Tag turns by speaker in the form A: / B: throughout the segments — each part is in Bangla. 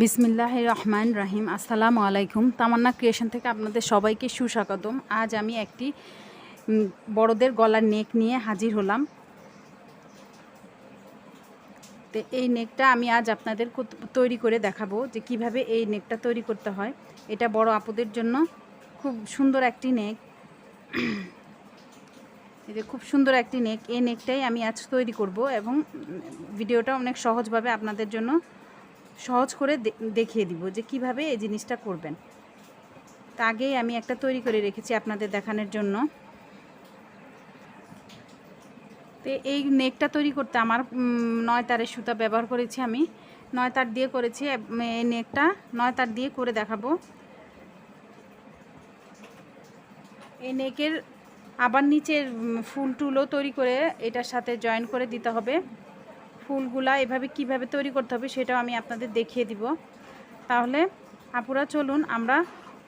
A: বিসমিল্লাহির রহমানির রহিম। আসসালামু আলাইকুম। তামান্না ক্রিয়েশন থেকে আপনাদের সবাইকে সুস্বাগতম। আজ আমি একটি বড়দের গলার নেক নিয়ে হাজির হলাম। তো এই নেকটা আমি আজ আপনাদের তৈরি করে দেখাবো যে কিভাবে এই নেকটা তৈরি করতে হয়। এটা বড় আপুদের জন্য খুব সুন্দর একটি নেক। এই যে খুব সুন্দর একটি নেক, এই নেকটাই আমি আজ তৈরি করব এবং ভিডিওটা অনেক সহজভাবে আপনাদের জন্য সহজ করে দেখিয়ে দিব যে কিভাবে এই জিনিসটা করবেন। তা আগেই আমি একটা তৈরি করে রেখেছি আপনাদের দেখানোর জন্য। তো এই নেকটা তৈরি করতে আমার 9 তারের সুতা ব্যবহার করেছি। আমি 9 তার দিয়ে করেছি। এই নেকটা 9 তার দিয়ে করে দেখাবো। এই নেকের আবার নিচের ফুল টুলও তৈরি করে এটার সাথে জয়েন করে দিতে হবে। ফুলগুলা এভাবে কিভাবে তৈরি করতে হবে সেটাও আমি আপনাদের দেখিয়ে দিব। তাহলে আপুরা চলুন আমরা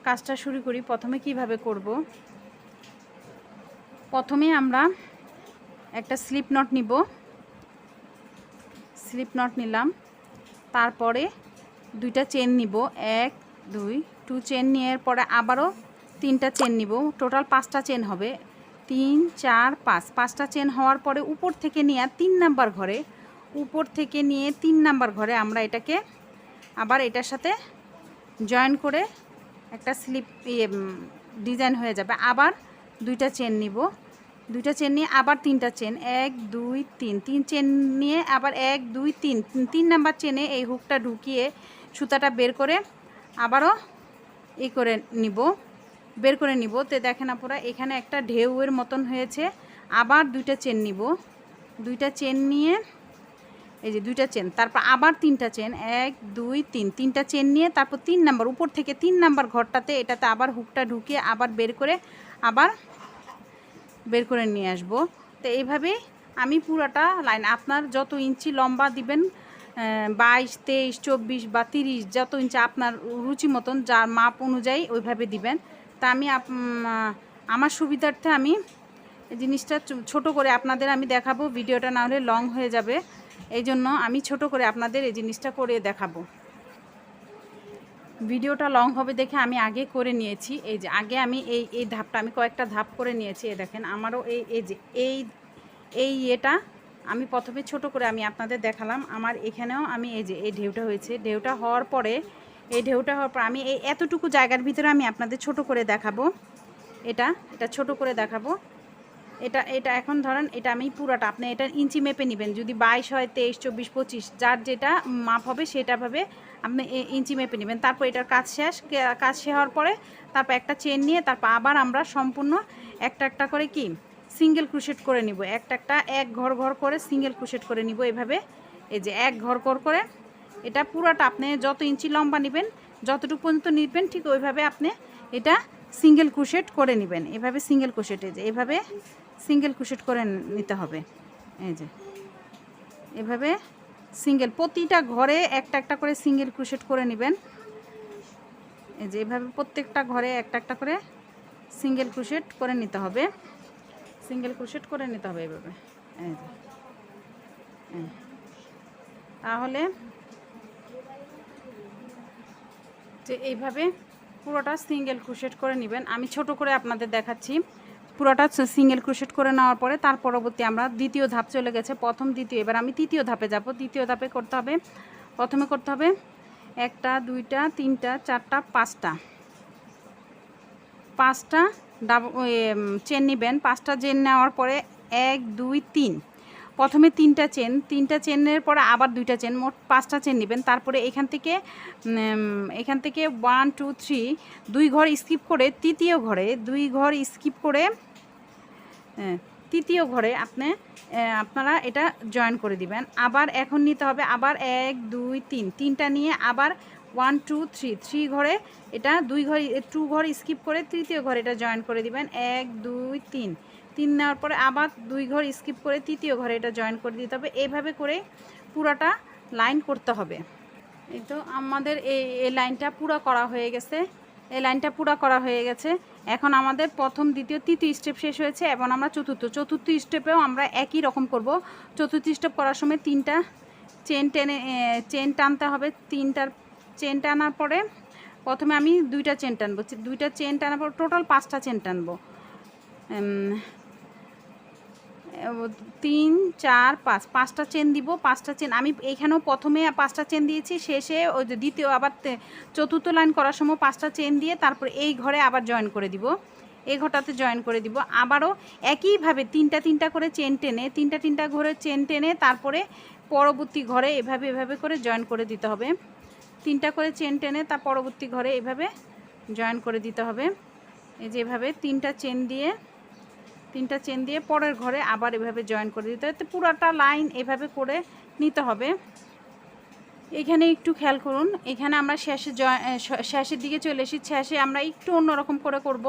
A: কাজটা শুরু করি। প্রথমে কিভাবে করব, প্রথমে আমরা একটা স্লিপ নট নিব। স্লিপ নট নিলাম, তারপরে দুইটা চেন নিব, 1 2 2 চেন নেওয়ার পরে আবারও 3টা চেন নিব। টোটাল 5টা চেন হবে। 3 4 5 5টা চেন হওয়ার পরে উপর থেকে নিয়ে 3 নাম্বার ঘরে, উপর থেকে নিয়ে 3 নাম্বার ঘরে আমরা এটাকে আবার এটার সাথে জয়েন করে একটা স্লিপ ডিজাইন হয়ে যাবে। আবার দুইটা চেন নিব, দুইটা চেন নিয়ে আবার 3টা চেন, 1 2 3 3 চেন নিয়ে আবার 1 2 3 3 নাম্বার চেনে এই হুকটা ঢুকিয়ে সুতাটা বের করে আবারও এই করে নিব, বের করে নিব। তো দেখেন আপনারা এখানে একটা ঢেউয়ের মতন হয়েছে। আবার দুইটা চেন নিব, দুইটা চেন নিয়ে এই যে দুইটা চেন, তারপর আবার 3টা চেন, 1 2 3 3টা চেন নিয়ে তারপর 3 নাম্বার উপর থেকে 3 নাম্বার ঘরটাতে এটাতে আবার হুকটা ঢুকিয়ে আবার বের করে আবার বের করে নিয়ে আসব। তো এইভাবেই আমি পুরোটা লাইন, আপনার যত ইঞ্চি লম্বা দিবেন 22 23 24 বা 30 যত ইঞ্চি আপনার রুচি মতন যার মাপ অনুযায়ী ওইভাবে দিবেন। তা আমি আমার সুবিধার্থে আমি এই জিনিসটা ছোট করে আপনাদের আমি দেখাবো। ভিডিওটা না হলে লং হয়ে যাবে, এই জন্য আমি ছোট করে আপনাদের এই জিনিসটা করে দেখাবো। ভিডিওটা লং হবে দেখে আমি আগে করে নিয়েছি। এই যে আগে আমি এই ধাপটা আমি কয়েকটা ধাপ করে নিয়েছি। এই দেখেন আমারও এই যে এটা আমি প্রথমে ছোট করে আমি আপনাদের দেখালাম। আমার এখানেও আমি এই যে এই ঢেউটা হয়েছে, ঢেউটা হওয়ার পরে আমি এই এতটুকু জায়গার ভিতরে আমি আপনাদের ছোট করে দেখাবো। এটা ছোট করে দেখাবো। এটা এখন ধরেন এটা আমি পুরাটা, আপনি এটা ইঞ্চি মেপে নেবেন। যদি 22 হয় 23 24 25 যার যেটা মাপ হবে সেটাভাবে আপনি ইঞ্চি মেপে নেবেন। তারপর এটার কাজ শেষ হওয়ার পরে তারপর একটা চেন নিয়ে তারপর আবার আমরা সম্পূর্ণ একটা করে কি সিঙ্গেল ক্রোশেট করে নিব। একটা এক ঘর করে সিঙ্গেল ক্রোশেট করে নিব। এভাবে এই যে এক ঘর করে এটা পুরাটা আপনি যত ইঞ্চি লম্বা নেবেন যতটুকু পর্যন্ত নেবেন ঠিক ওইভাবে আপনি এটা সিঙ্গেল ক্রোশেট করে নেবেন। এভাবে সিঙ্গেল ক্রোশেট, এই যে এভাবে সিঙ্গেল ক্রোশেট করে নিতে হবে। এই যে এভাবে সিঙ্গেল প্রতিটা ঘরে একটা করে সিঙ্গেল ক্রোশেট করে নেবেন। এই যে এভাবে প্রত্যেকটা ঘরে একটা করে সিঙ্গেল ক্রোশেট করে নিতে হবে, সিঙ্গেল ক্রোশেট করে নিতে হবে এভাবে। এই যে তাহলে যে এইভাবে পুরোটা সিঙ্গেল ক্রোশেট করে নেবেন। আমি ছোট করে আপনাদের দেখাচ্ছি। পুরোটা সিঙ্গেল ক্রোশেট করে নেওয়ার পরে তার পরবর্তী আমরা দ্বিতীয় ধাপ চলে গেছে, প্রথম দ্বিতীয়, এবার আমি তৃতীয় ধাপে যাব। তৃতীয় ধাপে করতে হবে, প্রথমে করতে হবে 1টা 2টা 3টা 4টা 5টা চেন নেবেন। 5টা চেন নেওয়ার পরে 1 2 3 প্রথমে 3টা চেনের পরে আবার 2টা চেন, মোট 5টা চেন নেবেন। তারপরে এখান থেকে 1 2 3 2 ঘর স্কিপ করে তৃতীয় ঘরে 2 ঘর স্কিপ করে তৃতীয় ঘরে আপনারা এটা জয়েন করে দিবেন। আবার এখন নিতে হবে আবার 1 2 3 3টা নিয়ে আবার 1 2 3 3 ঘরে এটা 2 ঘর স্কিপ করে তৃতীয় ঘরে এটা জয়েন করে দিবেন। 1 2 3 3 নেওয়ার পরে আবার 2 ঘর স্কিপ করে তৃতীয় ঘরে এটা জয়েন করে দিতে হবে। এইভাবে করে পুরাটা লাইন করতে হবে। এই তো আমাদের এই লাইনটা পুরো করা হয়ে গেছে। এই লাইনটা পুরো করা হয়ে গেছে। এখন আমাদের প্রথম দ্বিতীয় তৃতীয় স্টেপ শেষ হয়েছে এবং আমরা চতুর্থ স্টেপেও আমরা একই রকম করব। চতুর্থ স্টেপ করার সময় 3টা চেন টানতে হবে। 3টার চেন টানার পরে প্রথমে আমি 2টা চেন টানবো, 2টা চেন টানার পর টোটাল 5টা চেন টানবো। 3 4 5, 5টা চেন দিব। 5টা চেন আমি এইখানেও প্রথমে 5টা চেন দিয়েছি, শেষে ওই যে দ্বিতীয় আবার চতুর্থ লাইন করার সময় 5টা চেন দিয়ে তারপর এই ঘরে আবার জয়েন করে দিব, এই ঘরটাতে জয়েন করে দিব। আবারও একইভাবে 3টা করে চেন টেনে, 3টা ঘরে চেন টেনে তারপরে পরবর্তী ঘরে এভাবে করে জয়েন করে দিতে হবে। 3টা করে চেন টেনে তার পরবর্তী ঘরে এভাবে জয়েন করে দিতে হবে। এই যে এভাবে 3টা চেন দিয়ে পরের ঘরে আবার এভাবে জয়েন করে দিতে হবে। পুরোটা লাইন এভাবে করে নিতে হবে। এখানে একটু খেয়াল করুন, এখানে আমরা শেষের দিকে চলে এসেছি। শেষে আমরা একটু অন্যরকম করে করব।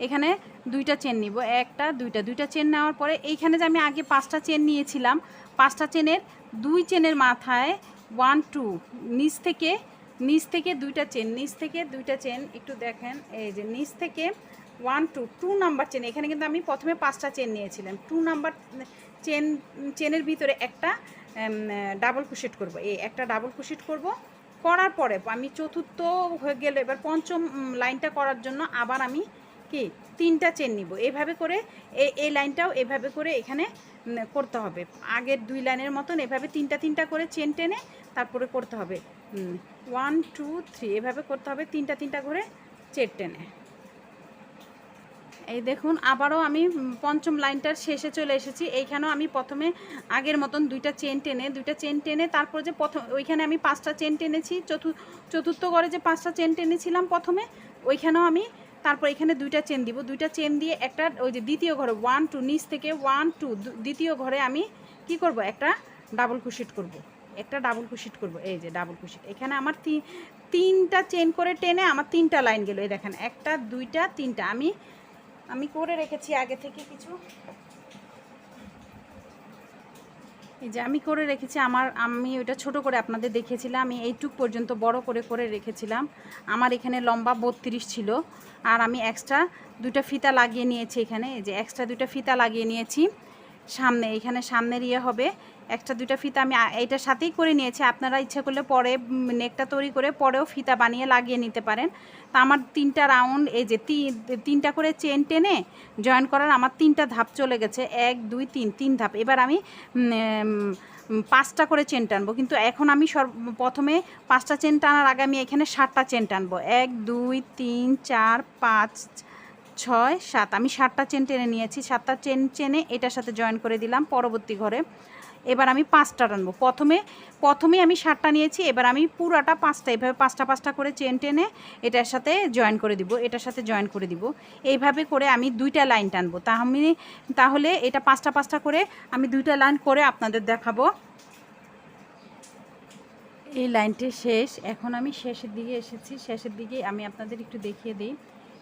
A: এখানে 2টা চেন নিব, 1টা 2টা চেন নেওয়ার পরে এইখানে যে আমি আগে 5টা চেন নিয়েছিলাম, 5টা চেনের 2 চেনের মাথায় 1 2 নিচ থেকে 2টা চেন, নিচ থেকে 2টা চেন একটু দেখেন, এই যে নিচ থেকে 1 2 নাম্বার চেন। এখানে কিন্তু আমি প্রথমে 5টা চেন নিয়েছিলাম। 2 নাম্বার চেনের ভিতরে একটা ডাবল ক্রোশেট করব, এই একটা ডাবল ক্রোশেট করব। করার পরে আমি চতুর্থ হয়ে গেলে এবার পঞ্চম লাইনটা করার জন্য আবার আমি 3টা চেন নিব। এভাবে করে এই লাইনটাও এভাবে করে এখানে করতে হবে। আগের 2 লাইনের মতন এভাবে 3টা করে চেন টেনে তারপরে করতে হবে। 1 2 3 এভাবে করতে হবে, 3টা করে চেন টেনে। এই দেখুন আবারও আমি পঞ্চম লাইনটার শেষে চলে এসেছি। এইখানেও আমি প্রথমে আগের মতন 2টা চেন টেনে তারপর যে ওইখানে আমি 5টা চেন টেনেছি, চতুর্থ ঘরে যে 5টা চেন টেনেছিলাম প্রথমে, ওইখানেও আমি তারপর এখানে 2টা চেন দিব। 2টা চেন দিয়ে একটা ওই যে দ্বিতীয় ঘরে 1 2 নিচ থেকে 1 2 দ্বিতীয় ঘরে আমি কি করব, একটা ডাবল ক্রোশেট করব, এই যে ডাবল ক্রোশেট। এখানে আমার 3টা চেন করে টেনে আমার 3টা লাইন গেল। এই দেখেন 1টা 2টা 3টা আমি করে রেখেছি আগে থেকে কিছু, এই যে আমি করে রেখেছি। আমি ওইটা ছোট করে আপনাদের দেখিয়েছিলাম, আমি এইটুক পর্যন্ত বড় করে রেখেছিলাম। আমার এখানে লম্বা 32 ছিল, আর আমি এক্সট্রা 2টা ফিতা লাগিয়ে নিয়েছি। এখানে এই যে এক্সট্রা 2টা ফিতা লাগিয়ে নিয়েছি সামনে, এখানে সামনের হবে এক্সট্রা 2টা ফিতা আমি এইটার সাথেই করে নিয়েছি। আপনারা ইচ্ছা করলে পরে নেকটা তৈরি করে পরেও ফিতা বানিয়ে লাগিয়ে নিতে পারেন। তা আমার 3টা রাউন্ড এই যে 3টা করে চেন টেনে জয়েন করার আমার 3টা ধাপ চলে গেছে, 1 2 3 ধাপ। এবার আমি 5টা করে চেন টানবো, কিন্তু এখন আমি প্রথমে 5টা চেন টানার আগে আমি এখানে 7টা চেন টানবো। 1 2 3 4 5 6 7, আমি 7টা চেন টেনে নিয়েছি। 7টা চেনে এটার সাথে জয়েন করে দিলাম পরবর্তী ঘরে। এবার আমি 5টা টানবো। প্রথমে আমি 7টা নিয়েছি, এবার আমি পুরাটা 5টা এভাবে 5টা করে চেন টেনে এটার সাথে জয়েন করে দিব, এইভাবে করে আমি 2টা লাইন টানবো। তাহলে এটা 5টা করে আমি 2টা লাইন করে আপনাদের দেখাবো। এই লাইনটি শেষ। এখন আমি শেষের দিকে এসেছি, শেষের দিকে আমি আপনাদের একটু দেখিয়ে দিই।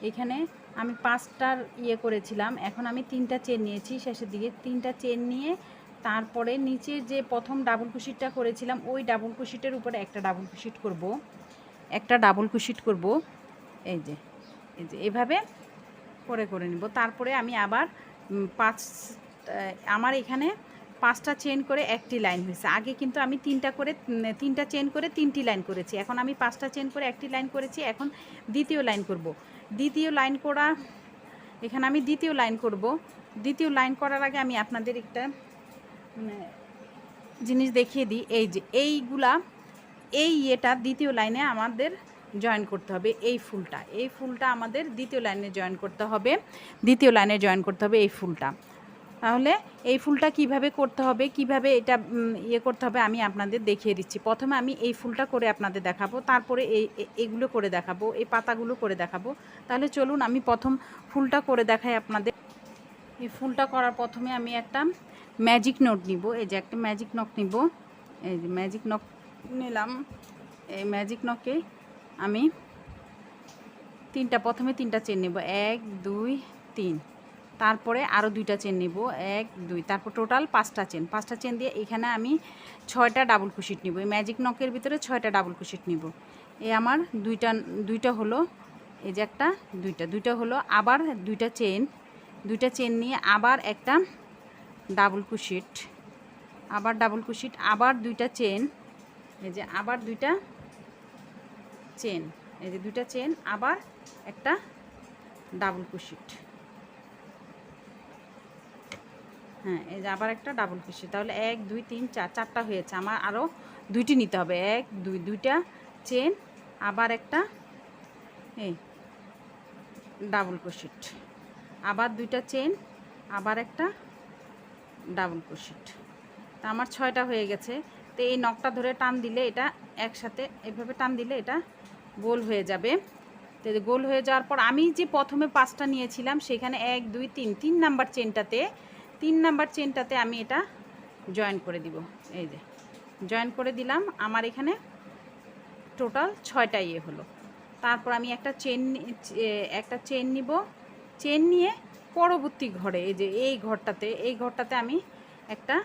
A: এখানে আমি 5টার করেছিলাম, এখন আমি 3টা চেন নিয়েছি শেষের দিকে। 3টা চেন নিয়ে তারপরে নিচের যে প্রথম ডাবল ক্রোশেটটা করেছিলাম ওই ডাবল ক্রোশেটের উপরে একটা ডাবল ক্রোশেট করব, এই যে এভাবে করে নিব। তারপরে আমি আবার আমার এখানে 5টা চেন করে একটি লাইন হয়েছে। আগে কিন্তু আমি 3টা চেন করে 3টি লাইন করেছি, এখন আমি 5টা চেন করে একটি লাইন করেছি। এখন দ্বিতীয় লাইন করব। এখানে আমি দ্বিতীয় লাইন করব। দ্বিতীয় লাইন করার আগে আমি আপনাদের একটা জিনিস দেখিয়ে দিই। এই যে এটা দ্বিতীয় লাইনে আমাদের জয়েন করতে হবে। এই ফুলটা আমাদের দ্বিতীয় লাইনে জয়েন করতে হবে, এই ফুলটা। তাহলে এই ফুলটা কিভাবে করতে হবে, কিভাবে এটা করতে হবে আমি আপনাদের দেখিয়ে দিচ্ছি। প্রথমে আমি এই ফুলটা করে আপনাদের দেখাবো, তারপরে এইগুলো করে দেখাবো, এই পাতাগুলো করে দেখাবো। তাহলে চলুন আমি প্রথম ফুলটা করে দেখাই আপনাদের। এই ফুলটা করার প্রথমে আমি একটা ম্যাজিক নোট নিব, এই যে একটা ম্যাজিক নক নিব। এই যে ম্যাজিক নক নিলাম। এই ম্যাজিক নকে আমি প্রথমে 3টা চেন নেব, 1 2 3, তারপরে আরও 2টা চেন নেব, 1 2, তারপর টোটাল 5টা চেন দিয়ে এখানে আমি 6টা ডাবল ক্রোশেট নিব। এই ম্যাজিক নকের ভিতরে 6টা ডাবল ক্রোশেট নিব। এই আমার দুইটা হলো, এই যে একটা দুইটা হলো। আবার 2টা চেন নিয়ে আবার একটা ডাবল ক্রোশেট, আবার 2টা চেন, এই যে আবার 2টা চেন, এই যে 2টা চেন, আবার একটা ডাবল ক্রোশেট। হ্যাঁ, এই যে আবার একটা ডাবল ক্রোশেট। তাহলে 1 2 3 4, 4টা হয়েছে। আমার আরও 2টি নিতে হবে। 1 2, 2টা চেন, আবার একটা এই ডাবল ক্রোশেট, আবার 2টা চেন, আবার একটা ডাবল ক্রোশেট। তা আমার 6টা হয়ে গেছে। তো এই নকটা ধরে টান দিলে এটা একসাথে এভাবে টান দিলে এটা গোল হয়ে যাবে। তো গোল হয়ে যাওয়ার পর আমি যে প্রথমে 5টা নিয়েছিলাম সেখানে 1 2 3, 3 নাম্বার চেনটাতে আমি এটা জয়েন করে দিব। এই যে জয়েন করে দিলাম। আমার এখানে টোটাল 6টা ইয়ে হলো। তারপর আমি একটা চেন নিব। চেন নিয়ে পরবর্তী ঘরে, এই যে এই ঘরটাতে আমি একটা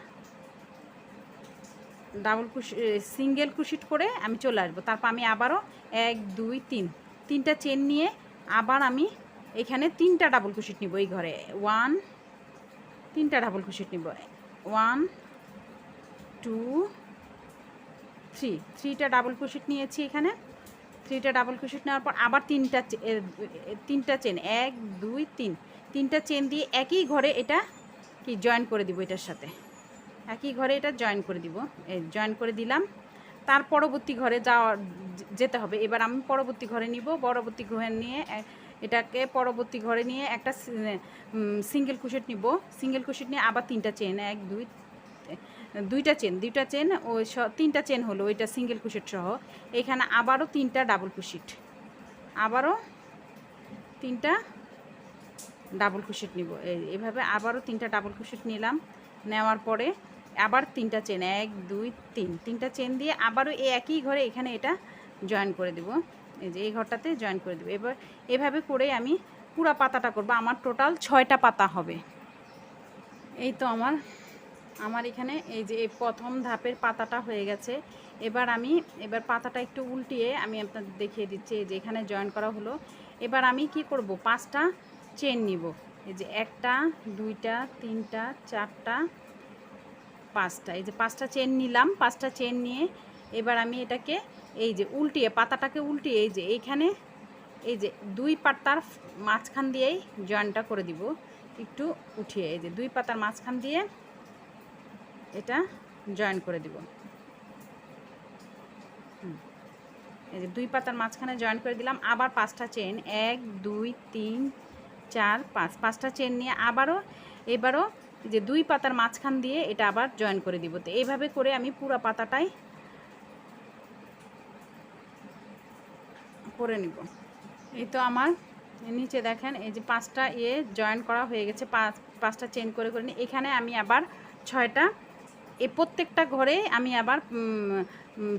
A: সিঙ্গেল ক্রোশেট করে আমি চলে আসবো। তারপর আমি আবারও 1 2 3, 3টা চেন নিয়ে আবার আমি এখানে 3টা ডাবল ক্রোশেট নিব। এই ঘরে 3টা ডাবল ক্রোশেট নিব। 1 2 3, 3টা ডাবল ক্রোশেট নিয়েছি এখানে। 3টা ডাবল ক্রোশেট নেওয়ার পর আবার 3টা চেন, 1 2 3, 3টা চেন দিয়ে একই ঘরে এটা কি জয়েন করে দিব। এটার সাথে একই ঘরে এটা জয়েন করে দিব। এই জয়েন করে দিলাম। তার পরবর্তী ঘরে যেতে হবে। এবার আমি পরবর্তী ঘরে নিব। পরবর্তী ঘরে নিয়ে এটাকে পরবর্তী ঘরে নিয়ে একটা সিঙ্গেল ক্রোশেট নিব। সিঙ্গেল ক্রোশেট নিয়ে আবার 3টা চেন, 1 2, 2টা চেন, ওই 3টা চেন হলো ওইটা সিঙ্গেল ক্রোশেট সহ। এখানে আবারও 3টা ডাবল ক্রোশেট, আবারও 3টা ডাবল ক্রোশেট নিব। এইভাবে আবারও 3টা ডাবল ক্রোশেট নিলাম। নেওয়ার পরে আবার 3টা চেন, 1 2 3, 3টা চেন দিয়ে আবারও এই একই ঘরে এখানে এটা জয়েন করে দেব। এই যে এই ঘরটাতে জয়েন করে দেব। এবার এভাবে করে আমি পুরো পাতাটা করব। আমার টোটাল 6টা পাতা হবে। এই তো আমার এখানে এই যে এই প্রথম ধাপের পাতাটা হয়ে গেছে। এবার পাতাটা একটু উল্টিয়ে আমি আপনাদের দেখিয়ে দিচ্ছি। এই যে এখানে জয়েন করা হলো। এবার আমি কি করব, 5টা চেন নিব। এই যে 1টা 2টা 3টা 4টা 5টা, এই যে 5টা চেন নিলাম। 5টা চেন নিয়ে এবার আমি এটাকে এই যে পাতাটাকে উল্টিয়ে এই যে এইখানে এই যে 2 পাতার মাঝখান দিয়েই জয়েনটা করে দিব। একটু উঠিয়ে এই যে 2 পাতার মাঝখান দিয়ে এটা জয়েন করে দিব। এই যে 2 পাতার মাঝখানে জয়েন করে দিলাম। আবার 5টা চেন, 1 2 3 4 5, 5টা চেন নিয়ে এবারও যে 2 পাতার মাঝখান দিয়ে এটা আবার জয়েন করে দিব। তো এইভাবে করে আমি পুরো পাতাটাই করে নিব। এই তো আমার নিচে দেখেন এই যে 5টা জয়েন করা হয়ে গেছে। 5টা চেন করে নিই। এখানে আমি আবার 6টা, প্রত্যেকটা ঘরে আমি আবার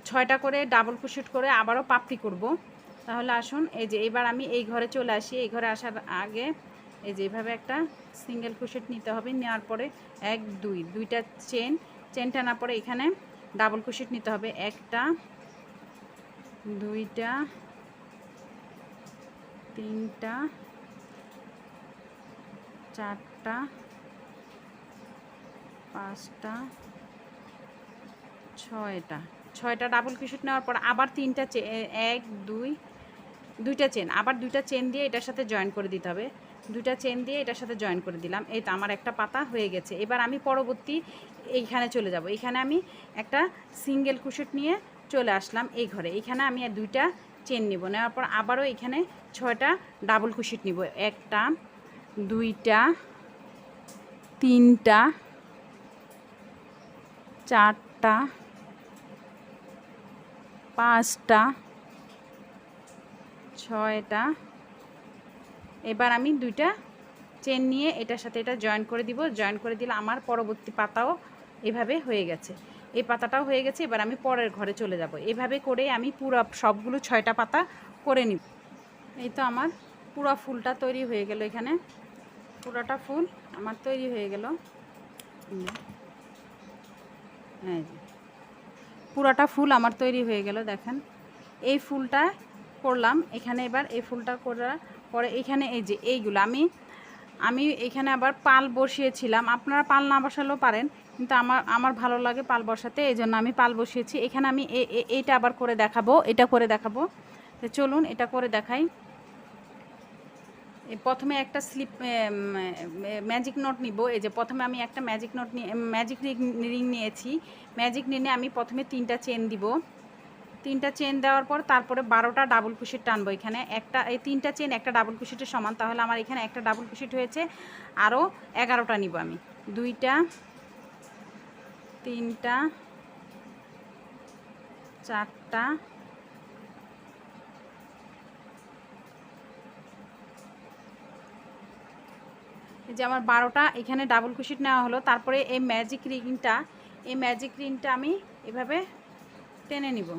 A: 6টা করে ডাবল ক্রোশেট করে আবারও পাপড়ি করব। তাহলে আসুন এই যে এবার আমি এই ঘরে চলে আসি। এই ঘরে আসার আগে এই যে এইভাবে একটা সিঙ্গেল ক্রোশেট নিতে হবে। নেওয়ার পরে 1 2, 2টা চেন টানার পরে এখানে ডাবল ক্রোশেট নিতে হবে। 1টা 2টা 3টা 4টা 5টা 6টা ডাবল ক্রোশেট নেওয়ার পর আবার 3টা 1 2, 2টা চেন, আবার 2টা চেন দিয়ে এটার সাথে জয়েন করে দিতে হবে। 2টা চেন দিয়ে এটার সাথে জয়েন করে দিলাম। এই তো আমার একটা পাতা হয়ে গেছে। এবার আমি পরবর্তী এইখানে চলে যাব। এখানে আমি একটা সিঙ্গেল ক্রোশেট নিয়ে চলে আসলাম এই ঘরে। এখানে আমি 2টা চেন নিব। নেওয়ার পর আবারও এখানে 6টা ডাবল ক্রোশেট নিব। 1টা 2টা 3টা 4টা 5টা 6টা। এবার আমি 2টা চেন নিয়ে এটার সাথে এটা জয়েন করে দিব। জয়েন করে দিলে আমার পরবর্তী পাতাও এভাবে হয়ে গেছে। এই পাতাটাও হয়ে গেছে। এবার আমি পরের ঘরে চলে যাব। এভাবে করে আমি পুরো সবগুলো 6টা পাতা করে নিব। এই তো আমার পুরো ফুলটা তৈরি হয়ে গেল। এখানে পুরোটা ফুল আমার তৈরি হয়ে গেল। হ্যাঁ, পুরোটা ফুল আমার তৈরি হয়ে গেল। দেখেন এই ফুলটা করলাম এখানে। এবার এই ফুলটা করার পরে এখানে এই যে এইগুলো আমি এখানে আবার পাল বসিয়েছিলাম। আপনারা পাল না বসালেও পারেন, কিন্তু আমার ভালো লাগে পাল বসাতে, এই জন্য আমি পাল বসিয়েছি। এখানে আমি এইটা আবার করে দেখাবো, এটা করে দেখাবো। তো চলুন এটা করে দেখাই। প্রথমে একটা স্লিপ ম্যাজিক নট নিব। এই যে প্রথমে আমি একটা ম্যাজিক রিং নিয়েছি। ম্যাজিক নিয়ে আমি প্রথমে 3টা চেন দিব। 3টা চেন দেওয়ার পর তারপরে 12টা ডাবল ক্রোশেট টানবো। এখানে এই 3টা চেন একটা ডাবল ক্রোশেটের সমান, তাহলে আমার এখানে একটা ডাবল ক্রোশেট হয়েছে। আরও 11টা নিব আমি। 2টা, 3টা, 4টা, এই যে আমার 12টা এখানে ডাবল ক্রোশেট নেওয়া হলো। তারপরে এই ম্যাজিক রিংটা আমি এভাবে টেনে নিব।